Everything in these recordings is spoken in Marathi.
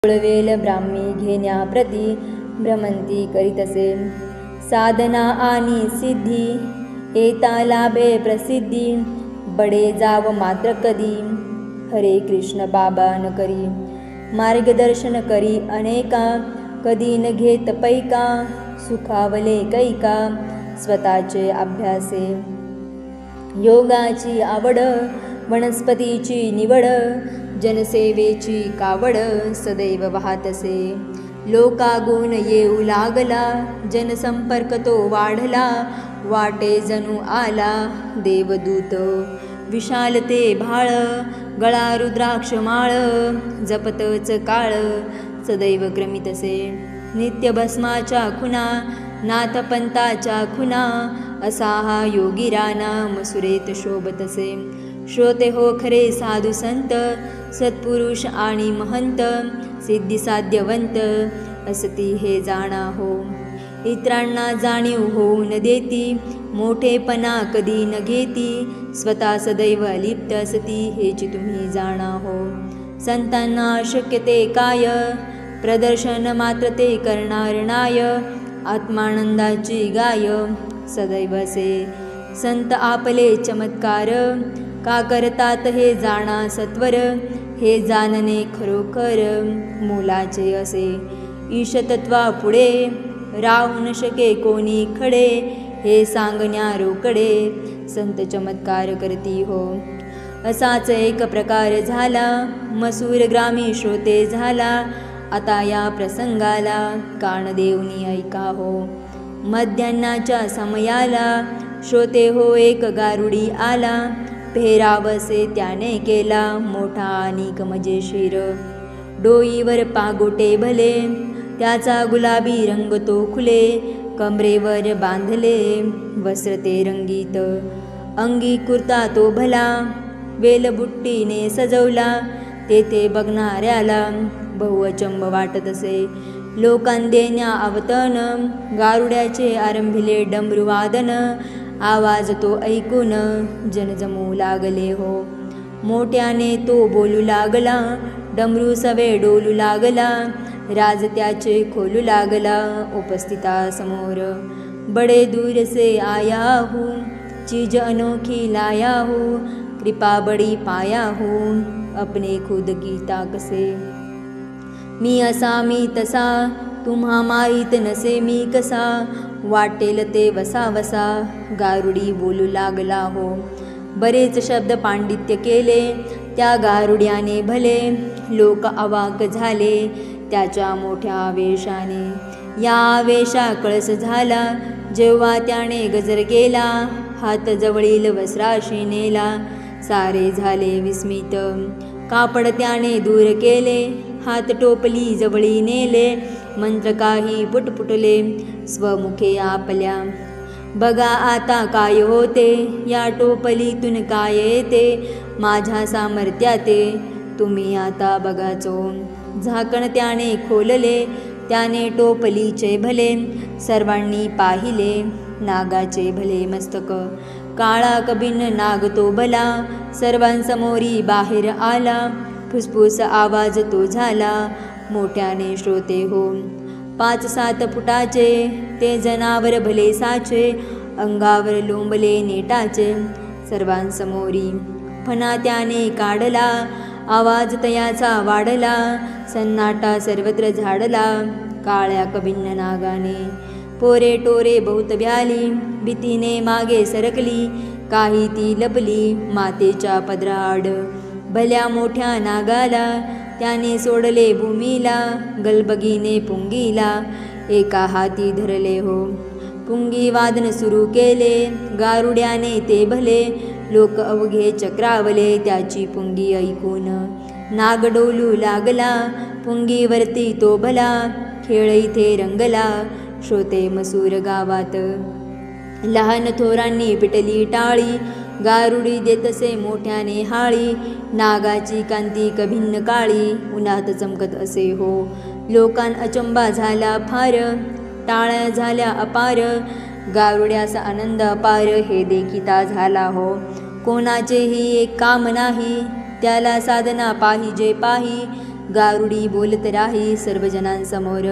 कुळवेल ब्राह्मी घेण्याप्रती भ्रमंती करीतसे. साधना आणि सिद्धी एता लाभे प्रसिद्धी, बडे जाव मात्र कधी. हरे कृष्ण बाबा न करी, मार्गदर्शन करी अनेका, कधी न घेत पैका. सुखावले कैका, स्वतःचे अभ्यासे. योगाची आवड, वनस्पतीची निवड, जनसेवेची कावड सदैव वाहतसे. लोकागुण येऊ लागला, जनसंपर्क तो वाढला. वाटे जणू आला देवदूत, विशालते भाळ. गळा रुद्राक्ष माळ, जपतच काळ सदैव क्रमितसे. नित्य भस्माच्या खुना, नाथपंताच्या खुना. असा हा योगी राना, मसुरेत शोभतसे. श्रोते हो खरे साधू संत, सत्पुरुष आणि महंत. सिद्धी साध्यवंत असती हे जाणा हो. इतरांना जाणीव होऊन देती, मोठेपणा कधी न घेती. स्वतः सदैव लिप्त असती हेची तुम्ही जाणा हो. संतांना शक्य ते काय, प्रदर्शन मात्र ते करणार नाय. आत्मानंदाची गाय सदैव असे. संत आपले चमत्कार, का करतात हे जाणा सत्वर. हे जाणणे खरोखर मोलाचे असे. ईशतत्वा पुढे राहू न शके कोणी खडे. हे सांगण्या रोकडे संत चमत्कार करती हो. असाच एक प्रकार झाला, मसूर ग्रामी श्रोते झाला. आता या प्रसंगाला कान देऊनी ऐका हो. मध्यान्नाच्या समयाला श्रोते हो एक गारुडी आला. पेहरावसे त्याने केला मोठा आणि मजेशीर. डोईवर पागोटे भले, त्याचा गुलाबी रंग तो खुले. कमरेवर बांधले वस्त्र ते रंगीत, अंगी कुर्ता तो भला. वेलबुट्टीने सजवला, तेथे बघणाऱ्याला बहुअचंब वाटत असे. लोकांदेण्या आवतन, गारुड्याचे आरंभिले डमरुवादन. आवाज तो ऐकून जन जमू लागले हो. मोठ्याने तो बोलू लागला, डमरू सवे डोलू लागला. राज त्याचे खोलू लागला उपस्थितासमोर. बडे दूर से आया हूँ, चीज अनोखी लाया हूँ. कृपा बड़ी पाया हूँ, अपने खुद की ताकसे. मी असा मी तसा, तुम्हा माहीत नसे मी कसा. वाटेल ते वसा वसा, गारुडी बोलू लागला हो. बरेच शब्द पांडित्य केले त्या गारुड्याने भले. लोक अवाक झाले त्याच्या मोठ्या आवेशाने. या आवेशा कळस झाला जेव्हा त्याने गजर केला. हात जवळील वस्त्राशी नेला, सारे झाले विस्मित. कापड त्याने दूर केले, हात टोपली जवळी नेले. मंत्र काही पुटपुटले स्वमुखे आपल्या. बघा आता काय होते, या टोपलीतून काय येते. माझ्या सामर्थ्याते तुम्ही आता बघाचो. झाकण त्याने खोलले, त्याने टोपलीचे भले. सर्वांनी पाहिले नागाचे भले मस्तक. काळा कबिन नाग तो भला, सर्वांसमोरी बाहेर आला. फुसफुस आवाज तो झाला, मोठ्याने श्रोते हो. 5-7 फुटाचे ते जनावर भले साचे. अंगावर लोंबले नेटाचे सर्वांसमोरी. फणा त्याने काढला, आवाज तयाचा वाढला. सन्नाटा सर्वत्र झाडला काळ्या कबिन्न नागाने. पोरे टोरे बहुत भ्याली, भीतीने मागे सरकली. काही ती लपली मातेच्या पदराआड. भल्या मोठ्या नागाला त्याने सोडले भूमीला. गलबगीने पुंगीला एका हाती धरले हो. पुंगी वादन सुरू केले गारुड्याने ते भले. लोक अवघे चक्रावले त्याची पुंगी ऐकून. नाग डोलू लागला पुंगीवरती तो भला. खेळ इथे रंगला श्रोते मसूर गावात. लहान थोरांनी पिटली टाळी, गारुडी देतसे मोठ्याने हाळी. नागाची कांती कभिन्न काळी, उन्हात चमकत असे हो. लोकां अचंबा झाला फार, टाळ्या झाल्या अपार. गारुड्याचा आनंद अपार हे देखिता झाला हो. कोणाचेही एक काम नाही, त्याला साधना पाहिजे पाही. गारुडी बोलत राही सर्वजनांसमोर,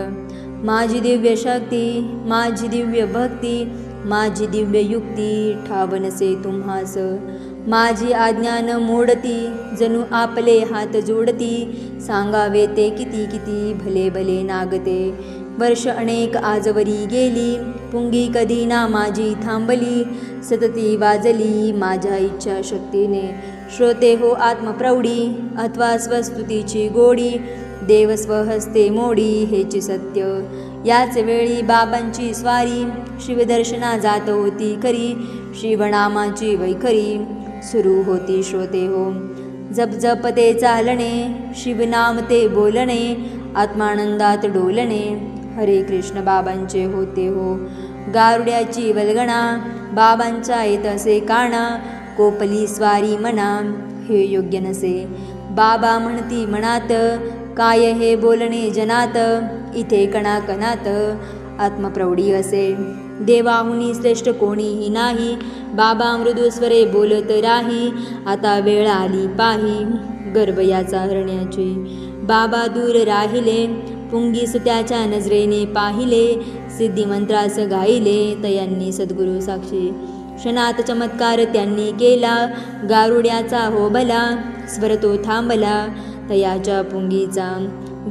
माझी दिव्य शक्ती, माझी दिव्य भक्ती, माझी दिव्य युक्ती ठावनसे तुम्हास. माझी आज्ञा न मोडती, जणू आपले हात जोडती, सांगावे ते किती किती भले भले नागते. वर्ष अनेक आजवरी गेली, पुंगी कधी ना माझी थांबली, सतती वाजली माझ्या इच्छा शक्तीने. श्रोते हो आत्मप्रौढी, अथवा स्वस्तुतीची गोडी, देव स्वहस्ते मोडी हेची सत्य. याच वेळी बाबांची स्वारी, शिवदर्शना जात होती खरी, शिवनामाची वैखरी सुरू होती श्रोते हो. जप जप ते चालणे, शिवनाम ते बोलणे, आत्मानंदात डोलणे, हरे कृष्ण बाबांचे होते हो. गारुड्याची वल्गणा, बाबांचा येत असे काना, कोपली स्वारी मना, हे योग्य नसे. बाबा म्हणती मनात, काय हे बोलणे जनात, इथे कणाकणात आत्मप्रौढी असे. देवाहुनी श्रेष्ठ कोणीही नाही, बाबा मृदुस्वरे बोलत राही, आता वेळ आली पाही गर्भ याचा हरण्याची. बाबा दूर राहिले, पुंगीस त्याच्या नजरेने पाहिले, सिद्धिमंत्रास गायले तयांनी सद्गुरु साक्षी. क्षणात चमत्कार त्यांनी केला, गारुड्याचा हो भला, स्वर तो थांबला तयाच्या पुंगीचा.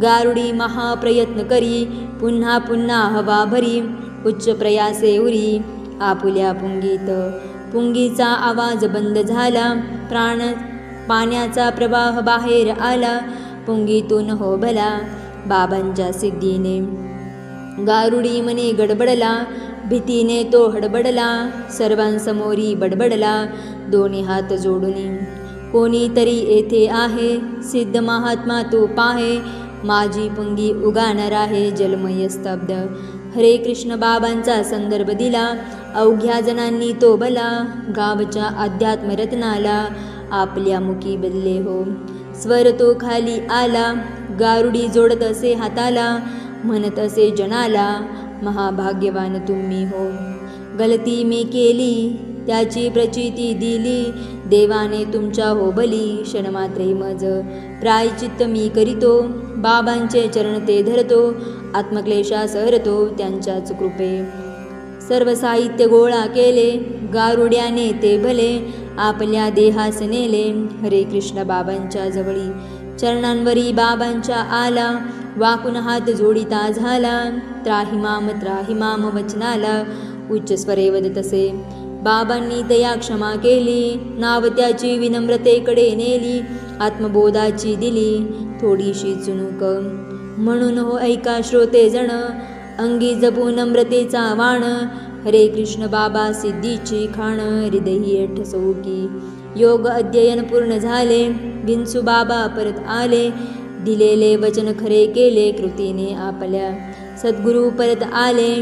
गारुडी महाप्रयत्न करी, पुन्हा पुन्हा हवा भरी, उच्च प्रयासे उरी आपुल्या पुंगीत. पुंगीचा आवाज बंद झाला, प्राण पाण्याचा प्रवाह बाहेर आला, पुंगीतून हो भला बाबांच्या सिद्धीने. गारुडी मने गडबडला, भीतीने तो हडबडला, सर्वांसमोरी बडबडला दोन्ही हात जोडून, कोणीतरी येथे आहे, सिद्ध महात्मा तो पाहे, माझी पुंगी उगाणार आहे जलमय स्तब्ध. हरे कृष्ण बाबांचा संदर्भ दिला, अवघ्या जणांनी तो भला, गावच्या अध्यात्मरत्नाला आपल्या मुखी बदले हो. स्वर तो खाली आला, गारुडी जोडत असे हाताला, म्हणत असे जनाला, महाभाग्यवान तुम्ही हो. गलती मी केली, त्याची प्रचिती दिली, देवाने तुमच्या हो बली, क्षणमात्रे मज प्रायचित्त मी करीतो, बाबांचे चरण ते धरतो, आत्मक्लेशास हरतो त्यांच्याच कृपे. सर्व साहित्य गोळा केले, गारुड्याने ते भले, आपल्या देहास नेले, हरे कृष्ण बाबांच्या जवळी. चरणांवरी बाबांच्या आला, वाकून हात जोडिता झाला, त्राहिमाम वचनाला उच्च स्वरे वदतसे. बाबांनी दया क्षमा केली, नाव त्याची विनम्रतेकडे नेली, आत्मबोधाची दिली थोडीशी चुणूक. म्हणून हो ऐका श्रोते जण, अंगी जपू नम्रतेचा वाण, हरे कृष्ण बाबा सिद्धीची खाण, हृदयी ठसवूकी. योग अध्ययन पूर्ण झाले, बिनसू बाबा परत आले, दिलेले वचन खरे केले कृतीने आपल्या. सद्गुरू परत आले,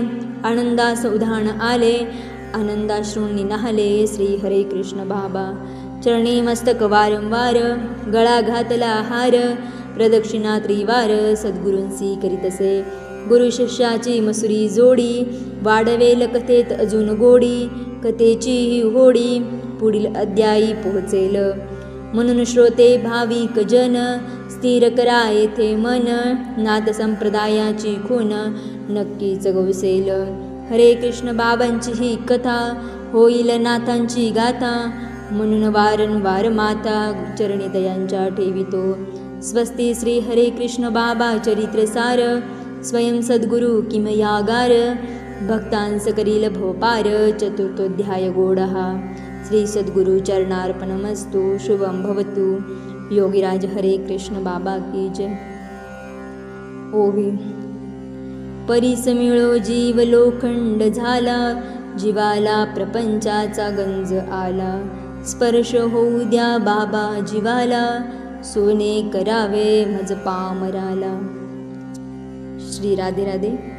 आनंदास उधाण आले, आनंदाश्रूंनी नाहले श्री हरे कृष्ण बाबा. चरणी मस्तक वारंवार, गळा घातला हार, प्रदक्षिणा त्रिवार सद्गुरूंसी करीतसे. गुरु शिष्याची मसुरी जोडी, वाढवेल कथेत अजून गोडी, कथेची ही होडी पुढील अध्यायी पोहोचेल. म्हणून श्रोते भाविक जन, स्थिर करा येथे मन, नाथ संप्रदायाची खून नक्कीच गवसेल. हरे कृष्ण बाबांची ही कथा, होईल नाथांची गाथा, म्हणून वारंवार माता चरणी दयांच्या ठेवितो. स्वस्ती श्री हरे कृष्ण बाबा चरित्रसार, स्वयं सद्गुरु किमयागार, भक्तांस करील भोपार, चतुर्थोध्याय गोडहा. श्री सद्गुरु चरणार्पणमस्तु. शुभम भवतु. योगीराज हरे कृष्ण बाबा की जय. ओवी. परीस मिळो जीव लोखंड झाला, जीवाला प्रपंचाचा गंज आला, स्पर्श होऊ द्या बाबा जीवाला, सोने करावे मज पामराला. श्री राधे राधे.